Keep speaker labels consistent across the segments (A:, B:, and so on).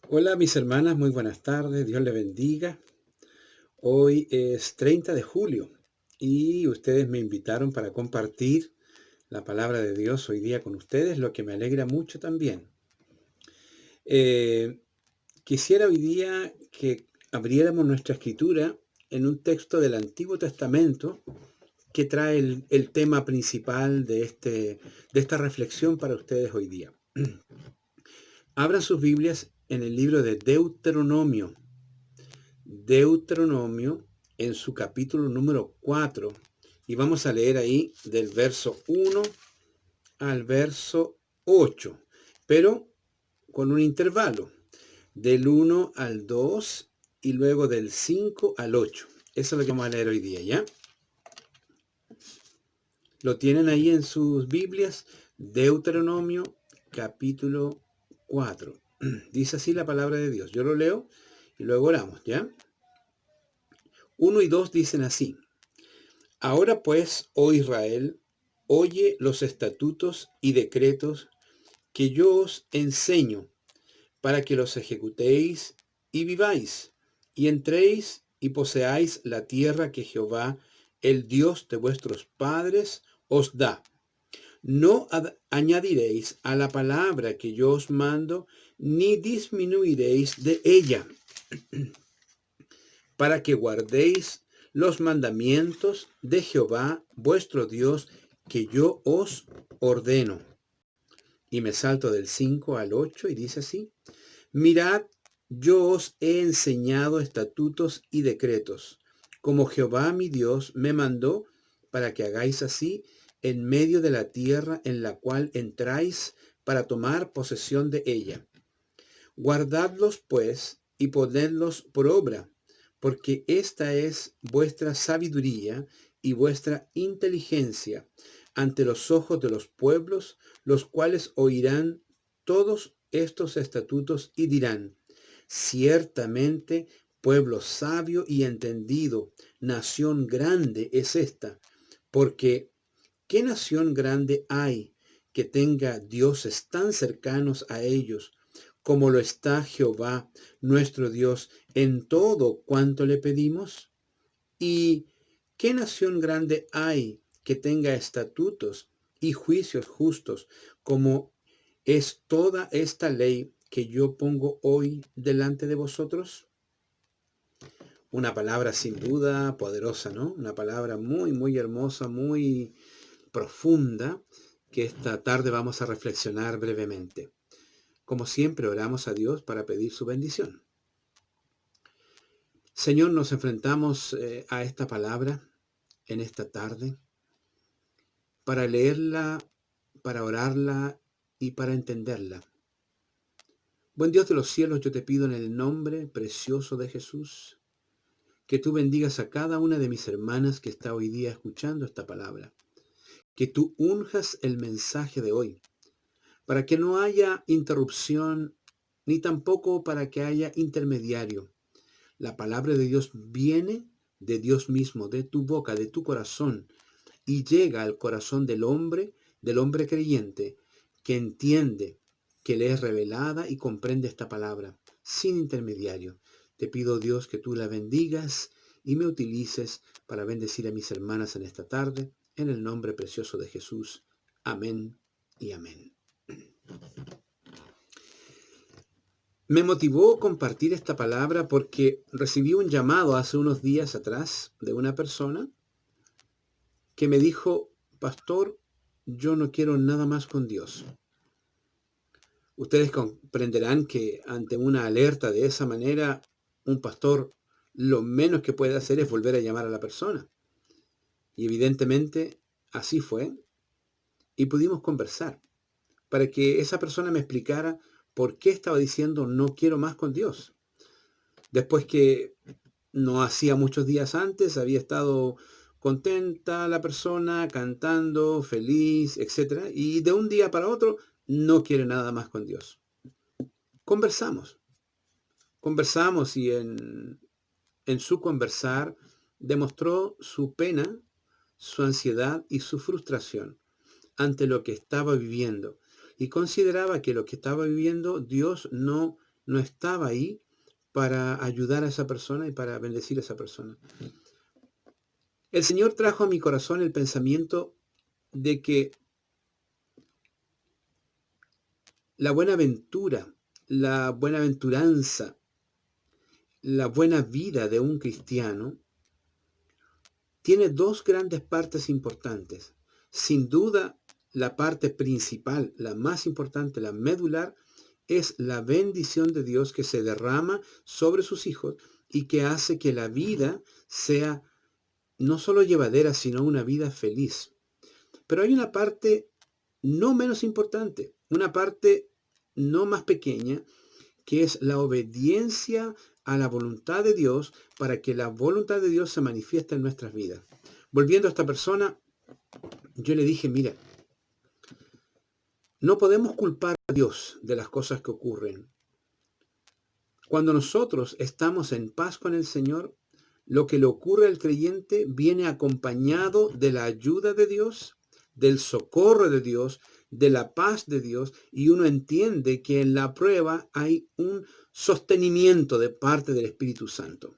A: Hola mis hermanas, muy buenas tardes, Dios les bendiga. Hoy es 30 de julio y ustedes me invitaron para compartir la palabra de Dios hoy día con ustedes, lo que me alegra mucho también. Eh, Quisiera hoy día que abriéramos nuestra escritura en un texto del Antiguo Testamento que trae el tema principal de esta reflexión para ustedes hoy día. Abran sus Biblias en el libro de Deuteronomio. Deuteronomio en su capítulo número 4 y vamos a leer ahí del verso 1 al verso 8, pero con un intervalo del 1 al 2 y luego del 5 al 8. Eso es lo que vamos a leer hoy día, ¿ya? Lo tienen ahí en sus Biblias, Deuteronomio capítulo 4. Dice así la palabra de Dios. Yo lo leo y luego oramos, ¿ya? 1 y 2 dicen así. Ahora pues, oh Israel, oye los estatutos y decretos que yo os enseño, para que los ejecutéis y viváis, y entréis y poseáis la tierra que Jehová, el Dios de vuestros padres, os da. No añadiréis a la palabra que yo os mando, ni disminuiréis de ella, para que guardéis los mandamientos de Jehová vuestro Dios que yo os ordeno. Y me salto del 5 al 8 y dice así, mirad, yo os he enseñado estatutos y decretos, como Jehová mi Dios me mandó, para que hagáis así en medio de la tierra en la cual entráis para tomar posesión de ella. Guardadlos pues y ponedlos por obra, porque esta es vuestra sabiduría y vuestra inteligencia ante los ojos de los pueblos, los cuales oirán todos estos estatutos y dirán, ciertamente pueblo sabio y entendido, nación grande es esta, porque ¿qué nación grande hay que tenga dioses tan cercanos a ellos como lo está Jehová, nuestro Dios, en todo cuanto le pedimos? ¿Y qué nación grande hay que tenga estatutos y juicios justos como es toda esta ley que yo pongo hoy delante de vosotros? Una palabra sin duda poderosa, ¿no? Una palabra muy, muy hermosa, muy profunda, que esta tarde vamos a reflexionar brevemente. Como siempre, oramos a Dios para pedir su bendición. Señor, nos enfrentamos a esta palabra en esta tarde para leerla, para orarla y para entenderla. Buen Dios de los cielos, yo te pido en el nombre precioso de Jesús, que tú bendigas a cada una de mis hermanas que está hoy día escuchando esta palabra, que tú unjas el mensaje de hoy, para que no haya interrupción, ni tampoco para que haya intermediario. La palabra de Dios viene de Dios mismo, de tu boca, de tu corazón, y llega al corazón del hombre creyente, que entiende, que le es revelada y comprende esta palabra, sin intermediario. Te pido, Dios, que tú la bendigas y me utilices para bendecir a mis hermanas en esta tarde, en el nombre precioso de Jesús. Amén y amén. Me motivó compartir esta palabra porque recibí un llamado hace unos días atrás de una persona que me dijo, pastor, yo no quiero nada más con Dios. Ustedes comprenderán que ante una alerta de esa manera, un pastor lo menos que puede hacer es volver a llamar a la persona. Y evidentemente así fue. Y pudimos conversar para que esa persona me explicara por qué estaba diciendo no quiero más con Dios. Después que no hacía muchos días antes, había estado contenta la persona, cantando, feliz, etc. Y de un día para otro no quiere nada más con Dios. Conversamos, conversamos y en su conversar demostró su pena, su ansiedad y su frustración ante lo que estaba viviendo. Y consideraba que lo que estaba viviendo Dios no no estaba ahí para ayudar a esa persona y para bendecir a esa persona. El Señor trajo a mi corazón el pensamiento de que la buenaventura, la buenaventuranza, la buena vida de un cristiano tiene dos grandes partes importantes. Sin duda, la parte principal, la más importante, la medular, es la bendición de Dios que se derrama sobre sus hijos y que hace que la vida sea no solo llevadera, sino una vida feliz. Pero hay una parte no menos importante, una parte no más pequeña, que es la obediencia a la voluntad de Dios para que la voluntad de Dios se manifieste en nuestras vidas. Volviendo a esta persona, yo le dije, mira, no podemos culpar a Dios de las cosas que ocurren. Cuando nosotros estamos en paz con el Señor, lo que le ocurre al creyente viene acompañado de la ayuda de Dios, del socorro de Dios, de la paz de Dios, y uno entiende que en la prueba hay un sostenimiento de parte del Espíritu Santo.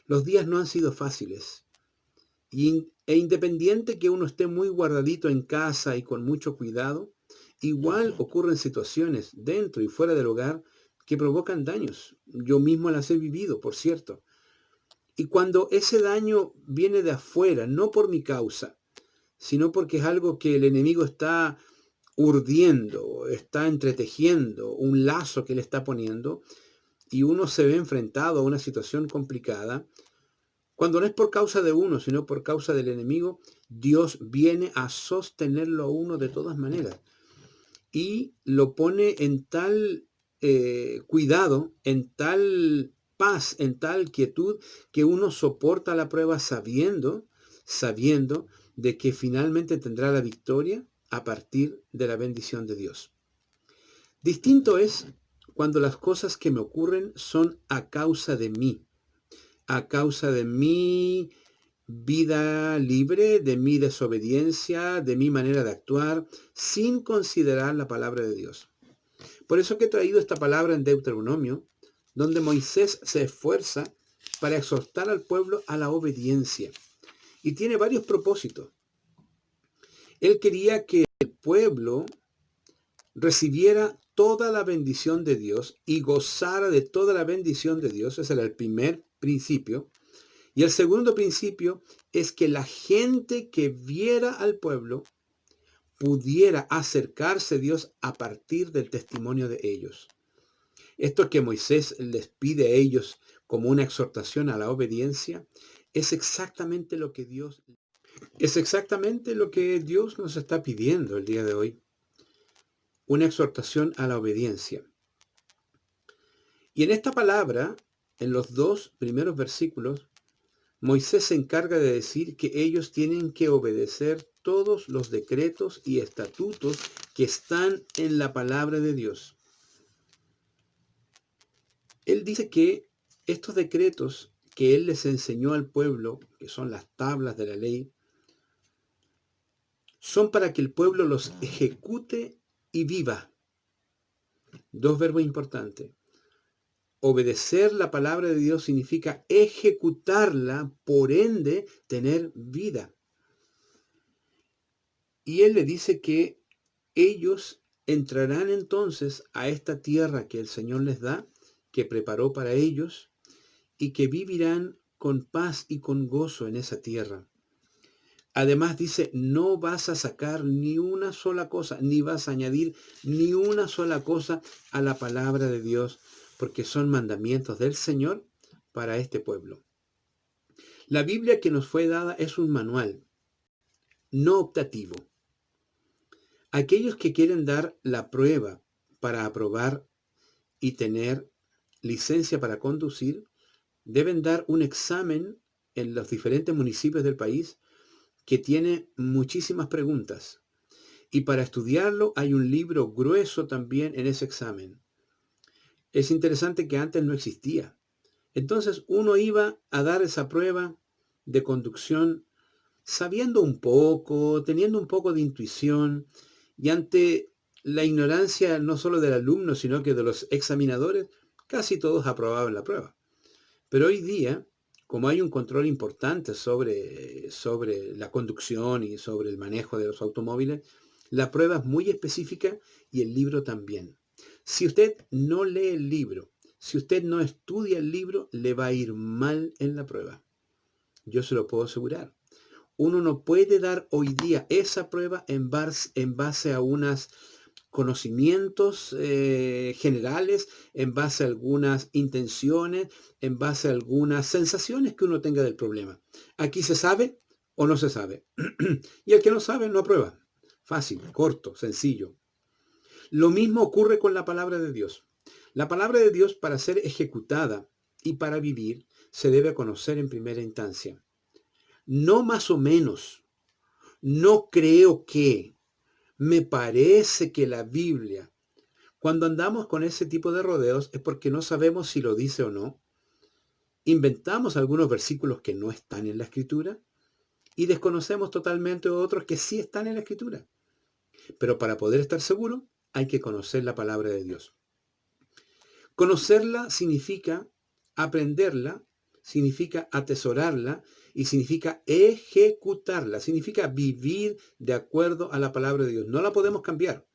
A: Los días no han sido fáciles. E independiente que uno esté muy guardadito en casa y con mucho cuidado, igual ocurren situaciones dentro y fuera del hogar que provocan daños. Yo mismo las he vivido, por cierto. Y cuando ese daño viene de afuera, no por mi causa, sino porque es algo que el enemigo está urdiendo, está entretejiendo, un lazo que le está poniendo, y uno se ve enfrentado a una situación complicada, cuando no es por causa de uno, sino por causa del enemigo, Dios viene a sostenerlo a uno de todas maneras. Y lo pone en tal cuidado, en tal paz, en tal quietud, que uno soporta la prueba sabiendo de que finalmente tendrá la victoria a partir de la bendición de Dios. Distinto es cuando las cosas que me ocurren son a causa de mí, a causa de mi vida libre, de mi desobediencia, de mi manera de actuar, sin considerar la palabra de Dios. Por eso que he traído esta palabra en Deuteronomio, donde Moisés se esfuerza para exhortar al pueblo a la obediencia. Y tiene varios propósitos. Él quería que el pueblo recibiera toda la bendición de Dios y gozara de toda la bendición de Dios. Ese era el primer principio. Y el segundo principio es que la gente que viera al pueblo pudiera acercarse a Dios a partir del testimonio de ellos. Esto que Moisés les pide a ellos como una exhortación a la obediencia es exactamente lo que Dios nos está pidiendo el día de hoy. Una exhortación a la obediencia. Y en esta palabra, en los dos primeros versículos, Moisés se encarga de decir que ellos tienen que obedecer todos los decretos y estatutos que están en la palabra de Dios. Él dice que estos decretos que él les enseñó al pueblo, que son las tablas de la ley, son para que el pueblo los ejecute y viva. Dos verbos importantes. Obedecer la palabra de Dios significa ejecutarla, por ende, tener vida. Y él le dice que ellos entrarán entonces a esta tierra que el Señor les da, que preparó para ellos, y que vivirán con paz y con gozo en esa tierra. Además dice, no vas a sacar ni una sola cosa, ni vas a añadir ni una sola cosa a la palabra de Dios, porque son mandamientos del Señor para este pueblo. La Biblia que nos fue dada es un manual, no optativo. Aquellos que quieren dar la prueba para aprobar y tener licencia para conducir, deben dar un examen en los diferentes municipios del país que tiene muchísimas preguntas. Y para estudiarlo hay un libro grueso también en ese examen. Es interesante que antes no existía. Entonces uno iba a dar esa prueba de conducción sabiendo un poco, teniendo un poco de intuición, y ante la ignorancia no solo del alumno, sino que de los examinadores, casi todos aprobaban la prueba. Pero hoy día, como hay un control importante sobre la conducción y sobre el manejo de los automóviles, la prueba es muy específica y el libro también. Si usted no lee el libro, si usted no estudia el libro, le va a ir mal en la prueba. Yo se lo puedo asegurar. Uno no puede dar hoy día esa prueba en base a unos conocimientos generales, en base a algunas intenciones, en base a algunas sensaciones que uno tenga del problema. Aquí se sabe o no se sabe. Y el que no sabe no aprueba. Fácil, corto, sencillo. Lo mismo ocurre con la palabra de Dios. La palabra de Dios, para ser ejecutada y para vivir, se debe conocer en primera instancia. No más o menos. No creo que. Me parece que la Biblia. Cuando andamos con ese tipo de rodeos es porque no sabemos si lo dice o no. Inventamos algunos versículos que no están en la Escritura y desconocemos totalmente otros que sí están en la Escritura. Pero para poder estar seguro hay que conocer la palabra de Dios. Conocerla significa aprenderla, significa atesorarla y significa ejecutarla, significa vivir de acuerdo a la palabra de Dios. No la podemos cambiar.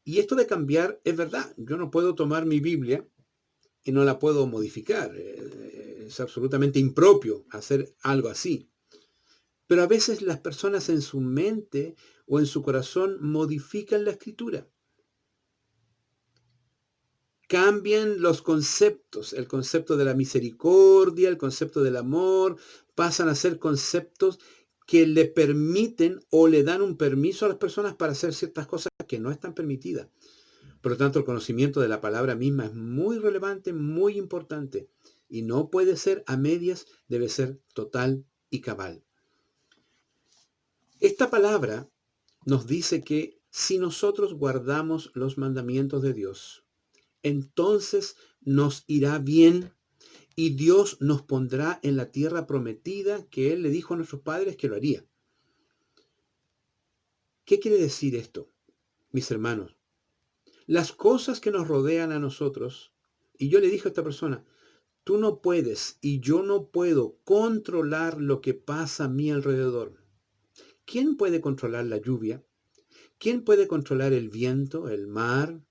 A: Y esto de cambiar es verdad. Yo no puedo tomar mi Biblia y no la puedo modificar. Es absolutamente impropio hacer algo así. Pero a veces las personas en su mente o en su corazón modifican la escritura. Cambian los conceptos, el concepto de la misericordia, el concepto del amor, pasan a ser conceptos que le permiten o le dan un permiso a las personas para hacer ciertas cosas que no están permitidas. Por lo tanto, el conocimiento de la palabra misma es muy relevante, muy importante. Y no puede ser a medias, debe ser total y cabal. Esta palabra nos dice que si nosotros guardamos los mandamientos de Dios, entonces nos irá bien y Dios nos pondrá en la tierra prometida que Él le dijo a nuestros padres que lo haría. ¿Qué quiere decir esto, mis hermanos? Las cosas que nos rodean a nosotros, y yo le dije a esta persona, tú no puedes y yo no puedo controlar lo que pasa a mi alrededor. ¿Quién puede controlar la lluvia? ¿Quién puede controlar el viento, el mar?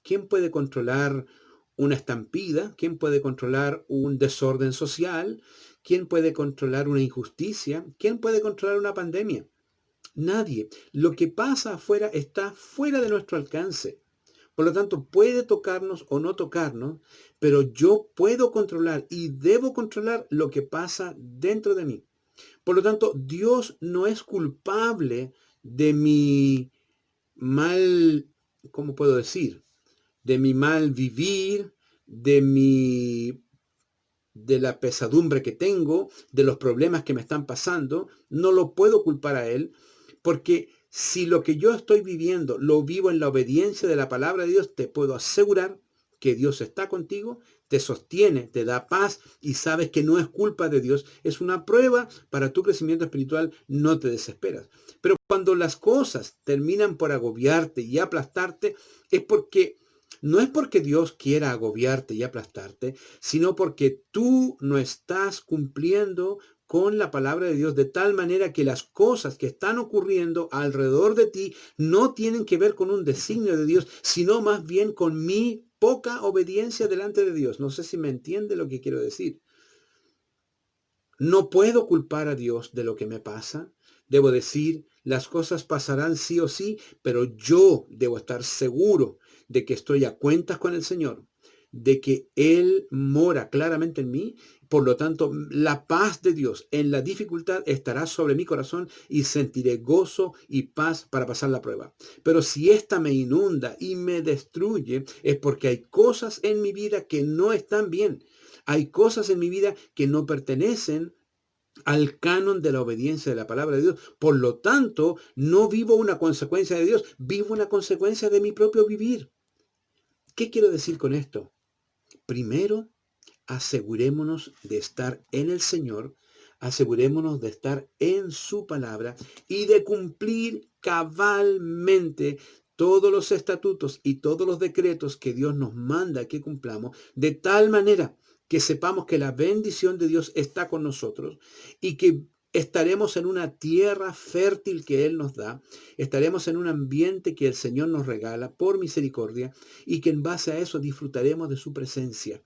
A: ¿Quién puede controlar una estampida? ¿Quién puede controlar un desorden social? ¿Quién puede controlar una injusticia? ¿Quién puede controlar una pandemia? Nadie. Lo que pasa afuera está fuera de nuestro alcance. Por lo tanto, puede tocarnos o no tocarnos, pero yo puedo controlar y debo controlar lo que pasa dentro de mí. Por lo tanto, Dios no es culpable de mi mal, ¿cómo puedo decir? De mi mal vivir, de la pesadumbre que tengo, de los problemas que me están pasando. No lo puedo culpar a Él, porque si lo que yo estoy viviendo lo vivo en la obediencia de la palabra de Dios, te puedo asegurar que Dios está contigo, te sostiene, te da paz y sabes que no es culpa de Dios. Es una prueba para tu crecimiento espiritual, no te desesperas. Pero cuando las cosas terminan por agobiarte y aplastarte, no es porque Dios quiera agobiarte y aplastarte, sino porque tú no estás cumpliendo con la palabra de Dios de tal manera que las cosas que están ocurriendo alrededor de ti no tienen que ver con un designio de Dios, sino más bien con mi poca obediencia delante de Dios. No sé si me entiende lo que quiero decir. No puedo culpar a Dios de lo que me pasa. Debo decir, las cosas pasarán sí o sí, pero yo debo estar seguro de que estoy a cuentas con el Señor, de que Él mora claramente en mí. Por lo tanto, la paz de Dios en la dificultad estará sobre mi corazón y sentiré gozo y paz para pasar la prueba. Pero si esta me inunda y me destruye, es porque hay cosas en mi vida que no están bien. Hay cosas en mi vida que no pertenecen al canon de la obediencia de la palabra de Dios. Por lo tanto, no vivo una consecuencia de Dios, vivo una consecuencia de mi propio vivir. ¿Qué quiero decir con esto? Primero, asegurémonos de estar en el Señor, asegurémonos de estar en su palabra y de cumplir cabalmente todos los estatutos y todos los decretos que Dios nos manda que cumplamos, de tal manera que sepamos que la bendición de Dios está con nosotros y que estaremos en una tierra fértil que Él nos da, estaremos en un ambiente que el Señor nos regala por misericordia y que en base a eso disfrutaremos de su presencia.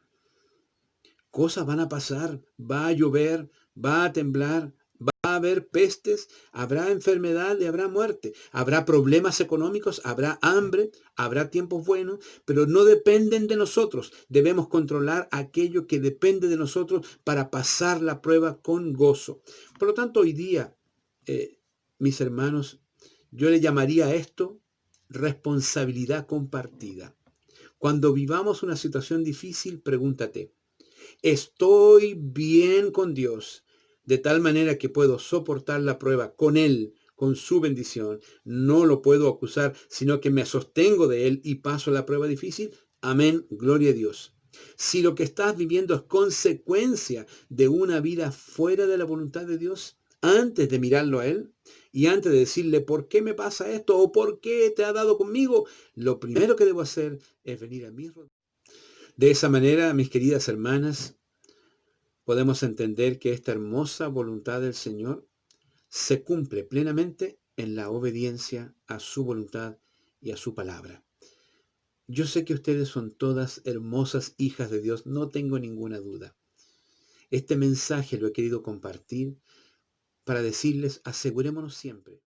A: Cosas van a pasar, va a llover, va a temblar, va a haber pestes, habrá enfermedad y habrá muerte, habrá problemas económicos, habrá hambre, habrá tiempos buenos, pero no dependen de nosotros. Debemos controlar aquello que depende de nosotros para pasar la prueba con gozo. Por lo tanto, hoy día, mis hermanos, yo le llamaría a esto responsabilidad compartida. Cuando vivamos una situación difícil, pregúntate, ¿estoy bien con Dios de tal manera que puedo soportar la prueba con Él, con su bendición? No lo puedo acusar, sino que me sostengo de Él y paso la prueba difícil. Amén, gloria a Dios. Si lo que estás viviendo es consecuencia de una vida fuera de la voluntad de Dios, antes de mirarlo a Él y antes de decirle por qué me pasa esto o por qué te ha dado conmigo, lo primero que debo hacer es venir a mis rodillas. De esa manera, mis queridas hermanas, podemos entender que esta hermosa voluntad del Señor se cumple plenamente en la obediencia a su voluntad y a su palabra. Yo sé que ustedes son todas hermosas hijas de Dios, no tengo ninguna duda. Este mensaje lo he querido compartir para decirles, asegurémonos siempre